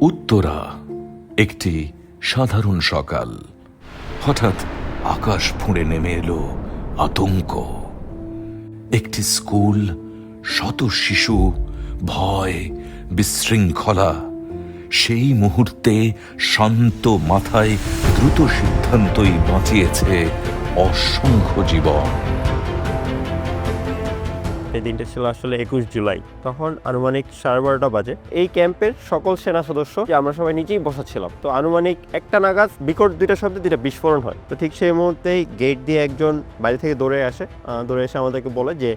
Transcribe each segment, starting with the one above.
উত্তরা একটি সাধারণ সকাল। হঠাৎ আকাশ ফুঁড়ে নেমে এলো আতঙ্ক। একটি স্কুল, শত শিশু, ভয়, বিশৃঙ্খলা। সেই মুহূর্তে শান্ত মাথায় দ্রুত সিদ্ধান্তই বাঁচিয়েছে অসংখ্য জীবন। এই দিনটা ছিল আসলে 21 জুলাই। তখন আনুমানিক 12:30 বাজে। এই ক্যাম্পের সকল সেনা সদস্য যে আমরা সবাই নিচেই বসা ছিলাম। তো আনুমানিক 1টা নাগাদ বিকট দুইটা শব্দে দুইটা বিস্ফোরণ হয়। তো ঠিক সেই মুহূর্তেই গেট দিয়ে একজন বাইরে থেকে দৌড়ে এসে আমাদেরকে বলে যে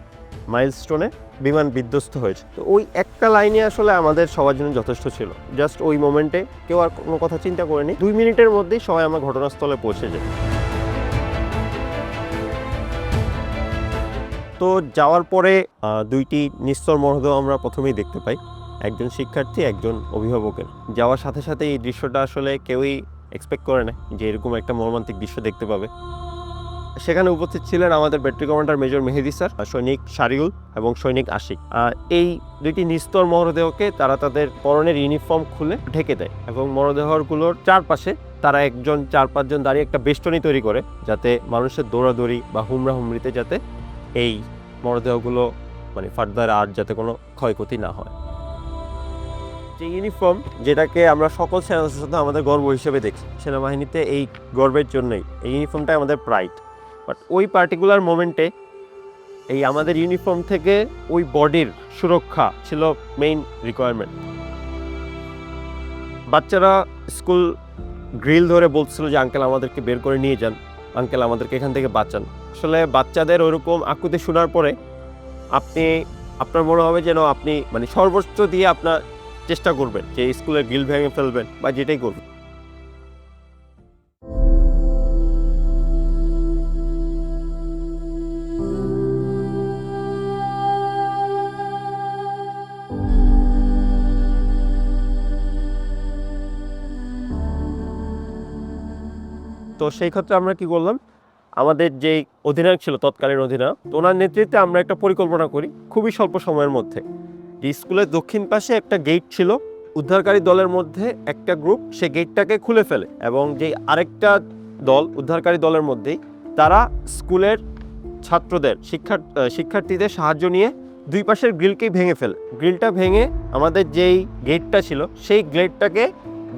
মাইলস্টোনে বিমান বিধ্বস্ত হয়েছে। তো ওই একটা লাইনে আসলে আমাদের সবার জন্য যথেষ্ট ছিল। জাস্ট ওই মোমেন্টে কেউ আর কোনো কথা চিন্তা করেনি। 2 মিনিটের মধ্যেই সবাই আমরা ঘটনাস্থলে পৌঁছে যাই। তো যাওয়ার পরে দুইটি নিস্তর মরদেহ আমরা প্রথমেই দেখতে পাই, একজন শিক্ষার্থী, একজন অভিভাবকের। যাওয়ার সাথে সাথে এই দৃশ্যটা আসলে কেউই এক্সপেক্ট করে না যে এরকম একটা মর্মান্তিক দৃশ্য দেখতে পাবে। সেখানে উপস্থিত ছিলেন আমাদের ব্যাটারি কমান্ডার মেজর মেহেদি স্যার, সৈনিক শারিউল এবং সৈনিক আশিক। এই দুইটি নিস্তর মরদেহকে তারা তাদের পরনের ইউনিফর্ম খুলে ঢেকে দেয় এবং মরদেহগুলোর চারপাশে তারা 4-5 জন দাঁড়িয়ে একটা বেষ্টনী তৈরি করে, যাতে মানুষের দৌড়াদৌড়ি বা হুমড়িতে যাতে এই মরদেহগুলো ফার্দার আর যাতে কোনো ক্ষয়ক্ষতি না হয়। যে ইউনিফর্ম, যেটাকে আমরা সকল সেনাদের সাথে আমাদের গর্ব হিসেবে দেখি, সেনাবাহিনীতে এই গর্বের জন্যই এই ইউনিফর্মটাই আমাদের প্রাইড। বাট ওই পার্টিকুলার মোমেন্টে এই আমাদের ইউনিফর্ম থেকে ওই বডির সুরক্ষা ছিল মেইন রিকোয়ারমেন্ট। বাচ্চারা স্কুল গ্রিল ধরে বলছিল যে আঙ্কেল আমাদেরকে বের করে নিয়ে যান, আঙ্কেল আমাদেরকে এখান থেকে বাঁচান। আসলে বাচ্চাদের ওরকম আকুতি শোনার পরে আপনার মনে হবে যেন আপনি সর্বোচ্চ দিয়ে আপনার চেষ্টা করবেন যে স্কুলের গ্রিল ভেঙে ফেলবেন বা যেটাই করবেন। তো সেই ক্ষেত্রে আমরা কি করলাম, আমাদের যে অধিনায়ক ছিল তৎকালীন অধিনায়ক, ওনার নেতৃত্বে আমরা একটা পরিকল্পনা করি খুবই স্বল্প সময়ের মধ্যে। যে স্কুলের দক্ষিণ পাশে একটা গেট ছিল, উদ্ধারকারী দলের মধ্যে একটা গ্রুপ সে গেটটাকে খুলে ফেলে এবং যে আরেকটা দল উদ্ধারকারী দলের মধ্যেই তারা স্কুলের ছাত্রদের শিক্ষার্থীদের সাহায্য নিয়ে দুই পাশের গ্রিলকেই ভেঙে ফেলে। গ্রিলটা ভেঙে আমাদের যেই গেটটা ছিল সেই গেটটাকে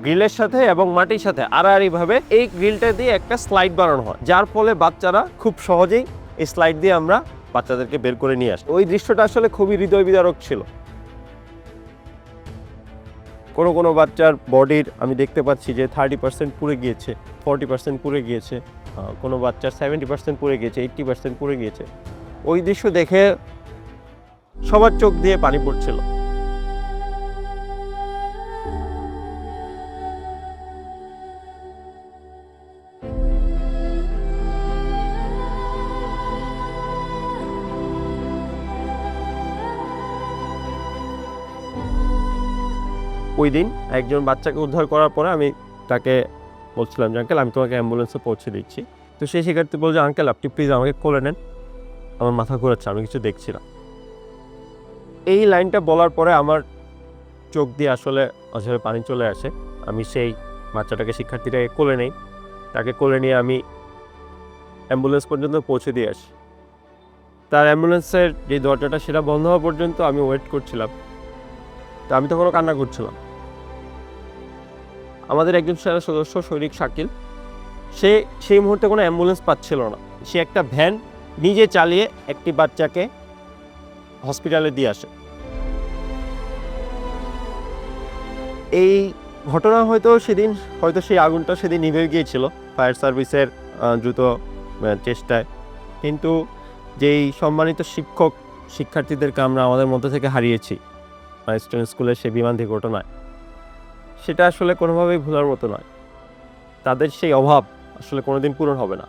গ্রিলের সাথে এবং মাটির সাথে আড়াআড়িভাবে এই গ্রিলটা দিয়ে একটা স্লাইড বানানো হয়, যার ফলে বাচ্চারা খুব সহজেই এই স্লাইড দিয়ে আমরা বাচ্চাদেরকে বের করে নিয়ে আসি। ওই দৃশ্যটা আসলে খুবই হৃদয় বিদারক ছিল। কোনো বাচ্চার বডির আমি দেখতে পাচ্ছি যে 30% পুড়ে গিয়েছে, 40% পুড়ে গিয়েছে, কোনো বাচ্চার 70% পুড়ে গিয়েছে, 80% পুড়ে গিয়েছে। ওই দৃশ্য দেখে সবার চোখ দিয়ে পানি পড়ছিল। ওই দিন একজন বাচ্চাকে উদ্ধার করার পরে আমি তাকে বলছিলাম যে আঙ্কেল আমি তোমাকে অ্যাম্বুলেন্সে পৌঁছে দিচ্ছি। তো সেই শিক্ষার্থী বলছে আঙ্কেল আপনি প্লিজ আমাকে কোলে নেন, আমার মাথা ঘোরাচ্ছে, আমি কিছু দেখছি না। এই লাইনটা বলার পরে আমার চোখ দিয়ে আসলে অঝরে পানি চলে আসে। আমি সেই বাচ্চাটাকে, শিক্ষার্থীটাকে কোলে নেই, তাকে কোলে নিয়ে আমি অ্যাম্বুলেন্স পর্যন্ত পৌঁছে দিয়ে আসি। তার অ্যাম্বুলেন্সের যে দরজাটা সেটা বন্ধ হওয়া পর্যন্ত আমি ওয়েট করছিলাম। তো আমি তখনও কান্না করছিলাম। আমাদের একজন সেনা সদস্য সৈনিক শাকিল, সে সেই মুহূর্তে কোনো অ্যাম্বুলেন্স পাচ্ছিল না। সে একটা ভ্যান নিজে চালিয়ে একটি বাচ্চাকে হসপিটালে দিয়ে আসে। এই ঘটনা হয়তো সেই আগুনটা সেদিন নিভে গিয়েছিল ফায়ার সার্ভিসের দ্রুত চেষ্টায়, কিন্তু যেই সম্মানিত শিক্ষার্থীদেরকে আমরা আমাদের মধ্যে থেকে হারিয়েছি মাইলস্টোন স্কুলের সেই বিমান দুর্ঘটনায়, সেটা আসলে কোনোভাবেই ভোলার মতো নয়। তাদের সেই অভাব আসলে কোনোদিন পূরণ হবে না।